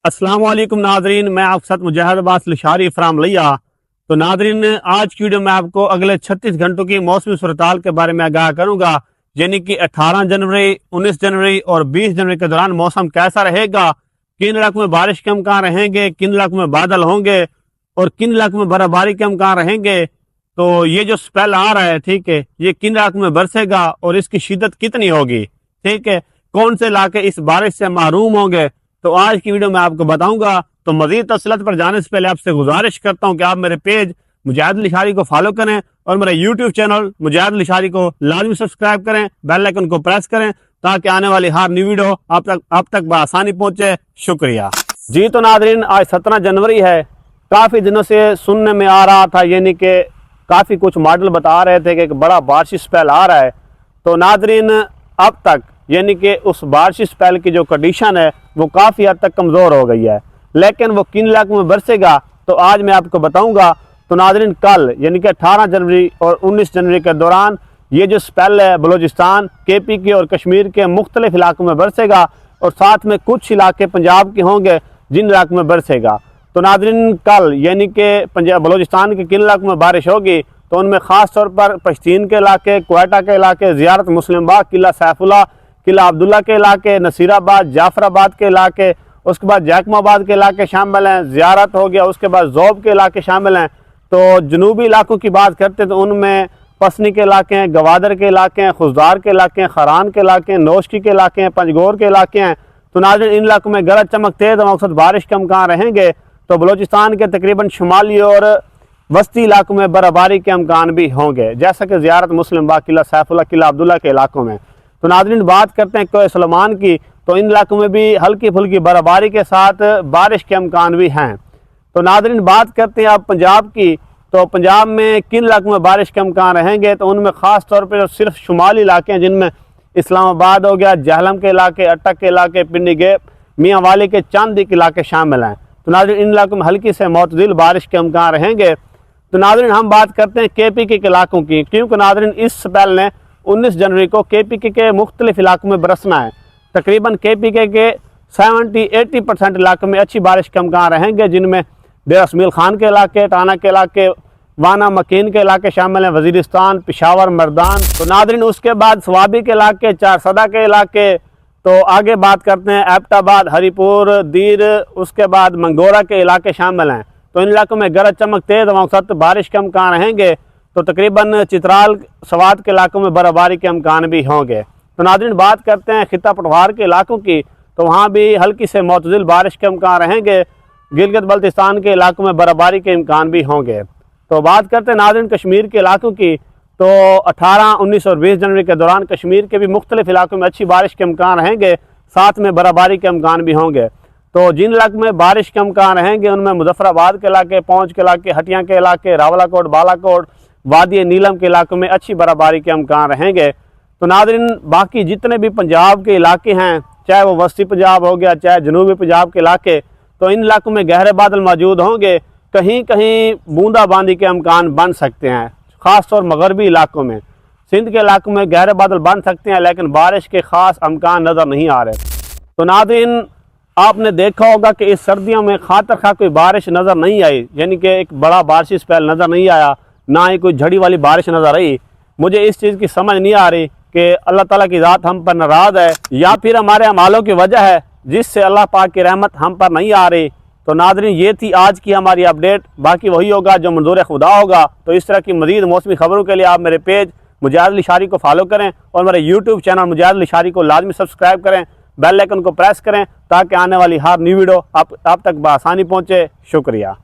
अस्सलाम वालेकुम नाजरीन, मैं आपके साथ मुजाहिद अब्बास लिशारी फ्राम लिया। तो नाजरीन, आज की वीडियो में आपको अगले 36 घंटों की मौसमी सूरत-ए-हाल के बारे में आगाह करूंगा, यानी कि 18 जनवरी, 19 जनवरी और 20 जनवरी के दौरान मौसम कैसा रहेगा, किन इलाकों में बारिश के इम्कान रहेंगे, किन इलाकों में बादल होंगे और किन इलाकों में बर्फबारी के इम्कान रहेंगे। तो ये जो स्पेल आ रहा है, ठीक है, ये किन इलाकों में बरसेगा और इसकी शिद्दत कितनी होगी, ठीक है, कौन से इलाके इस बारिश से महरूम होंगे, तो आज की वीडियो में आपको बताऊंगा। तो मजीद तफसीलात पर जाने से पहले आपसे गुजारिश करता हूं कि आप मेरे पेज मुजाहिद लिशारी को फॉलो करें और मेरे यूट्यूब चैनल मुजाहिद लिशारी को लाजमी सब्सक्राइब करें, बेल आइकन को प्रेस करें ताकि आने वाली हर न्यू वीडियो आप तक बआसानी पहुंचे। शुक्रिया जी। तो नाजरीन, आज 17 जनवरी है। काफ़ी दिनों से सुनने में आ रहा था, यानी कि काफ़ी कुछ मॉडल बता रहे थे कि एक बड़ा बारिशी स्पेल आ रहा है। तो नाजरीन, अब तक यानी कि उस बारिशी स्पेल की जो कंडीशन है वो काफ़ी हद तक कमज़ोर हो गई है, लेकिन वो किन इलाकों में बरसेगा तो आज मैं आपको बताऊंगा। तो नाजरीन, कल यानी कि 18 जनवरी और 19 जनवरी के दौरान ये जो स्पेल है बलूचिस्तान, KP के और कश्मीर के मुख्तलिफ इलाकों में बरसेगा और साथ में कुछ इलाके पंजाब के होंगे जिन इलाकों में बरसेगा। तो नाजरीन, कल यानी कि पंजाब बलूचिस्तान के किन इलाकों में बारिश होगी तो उनमें ख़ास तौर पर पश्तीन के इलाके, क्वेटा के इलाके, ज़ियारत मुस्लिम बाग, किला सैफुल्ला, किला अब्दुल्ला के इलाके, नसीराबाद, जाफराबाद के इलाके, उसके बाद जैकमाबाद के इलाके शामिल हैं, ज़ियारत हो गया, उसके बाद ज़ोब के इलाके शामिल हैं। तो जनूबी इलाकों की बात करते तो उनमें पसनी के इलाके हैं, गवादर के इलाके हैं, खुशदार के इलाके हैं, खरान के इलाके हैं, नौशकी के इलाके हैं, पंजगोर के इलाके हैं। तो नाज़रीन, इन इलाकों में गरज चमक तेज़ मौसम बारिश के इम्कान रहेंगे। तो बलूचिस्तान के तकरीबन शुमाली और वस्ती इलाकों में बर्फबारी के इम्कान भी होंगे, जैसा कि ज़ियारत मुस्लिम बाग, किला सैफुल्ला, किला अब्दुल्ला के इलाकों में। तो नाज़रीन, बात करते हैं कोह सलमान की, तो इन इलाकों में भी हल्की फुल्की बर्फबारी के साथ बारिश के इम्कान भी हैं। तो नाज़रीन, बात करते हैं आप पंजाब की, तो पंजाब में किन इलाकों में बारिश के इम्कान रहेंगे तो उनमें ख़ास तौर पर सिर्फ शुमाली इलाके हैं जिनमें इस्लामाबाद हो गया, जहलम के इलाके, अटक के इलाके, पिंडी गेप, मियाँ वाली के चंद एक इलाके शामिल हैं। तो नाज़रीन, इन इलाकों में हल्की से मोतदिल बारिश के इम्कान रहेंगे। तो नाज़रीन, हम बात करते हैं KPK के इलाकों की, क्योंकि नाज़रीन इस स्पेल ने 19 जनवरी को KPK के मुख्तलिफ इलाकों में बरसना है। तकरीबन KPK के 70-80% इलाकों में अच्छी बारिश के इम्कान रहेंगे, जिनमें बेरसमील खान के इलाके, टाना के इलाके, वाना मकीन के इलाके शामिल हैं, वजीरिस्तान, पिशावर, मर्दान। तो नाज़रीन, उसके बाद स्वाबी के इलाके, चारसदा के इलाके, तो आगे बात करते हैं एबटाबाद, हरीपुर, दीर, उसके बाद मंगोरा के इलाके शामिल हैं। तो इन इलाकों में गरज चमक तेज़ मौसम बारिश के इम्कान रहेंगे। तो तकरीबन चित्राल, सवात के इलाकों में बर्फबारी के इम्कान भी होंगे। तो नाज़रीन, बात करते हैं खिता पटवार के इलाकों की, तो वहाँ भी हल्की से मोतदिल बारिश के इम्कान रहेंगे। गिलगित बल्तिस्तान के इलाकों में बर्फबारी के इम्कान भी होंगे। तो बात करते हैं नाज़रीन कश्मीर के इलाकों की, तो 18, 19 और 20 जनवरी के दौरान कश्मीर के भी मुख्तलिफ इलाकों में अच्छी बारिश के इम्कान रहेंगे, साथ में बर्फबारी के इम्कान भी होंगे। तो जिन इलाकों में बारिश के इम्कान रहेंगे उनमें मुजफ्फराबाद के इलाके, पौंच के इलाके, हटिया के इलाके, रावलाकोट, बालाकोट, वादी नीलम के इलाकों में अच्छी बर्फबारी के इम्कान रहेंगे। तो नाज़रीन, बाकी जितने भी पंजाब के इलाके हैं, चाहे वो वस्ती पंजाब हो गया, चाहे जनूबी पंजाब के इलाके, तो इन इलाकों में गहरे बादल मौजूद होंगे। कहीं कहीं बूंदाबांदी के इम्कान बन सकते हैं, ख़ास तौर मगरबी इलाकों में। सिंध के इलाकों में गहरे बादल बन सकते हैं, लेकिन बारिश के ख़ास इम्कान नज़र नहीं आ रहे। तो नाज़रीन, आपने देखा होगा कि इस सर्दियों में खातर खा कोई बारिश नज़र नहीं आई, यानी कि एक बड़ा बारिशी स्पेल नज़र नहीं आया, ना ही कोई झड़ी वाली बारिश नज़र आई। मुझे इस चीज़ की समझ नहीं आ रही कि अल्लाह ताला की ज़ात हम पर नाराज़ है या फिर हमारे अमालों की वजह है जिससे अल्लाह पाक की रहमत हम पर नहीं आ रही। तो नाज़रीन, ये थी आज की हमारी अपडेट। बाकी वही होगा जो मंजूर खुदा होगा। तो इस तरह की मज़ीद मौसमी खबरों के लिए आप मेरे पेज मुजाहिद लिशारी को फॉलो करें और मेरे यूट्यूब चैनल मुजाहिद लिशारी को लाजमी सब्सक्राइब करें, बेल आइकन को प्रेस करें ताकि आने वाली हर न्यू वीडियो आप तक बआसानी पहुँचे। शुक्रिया।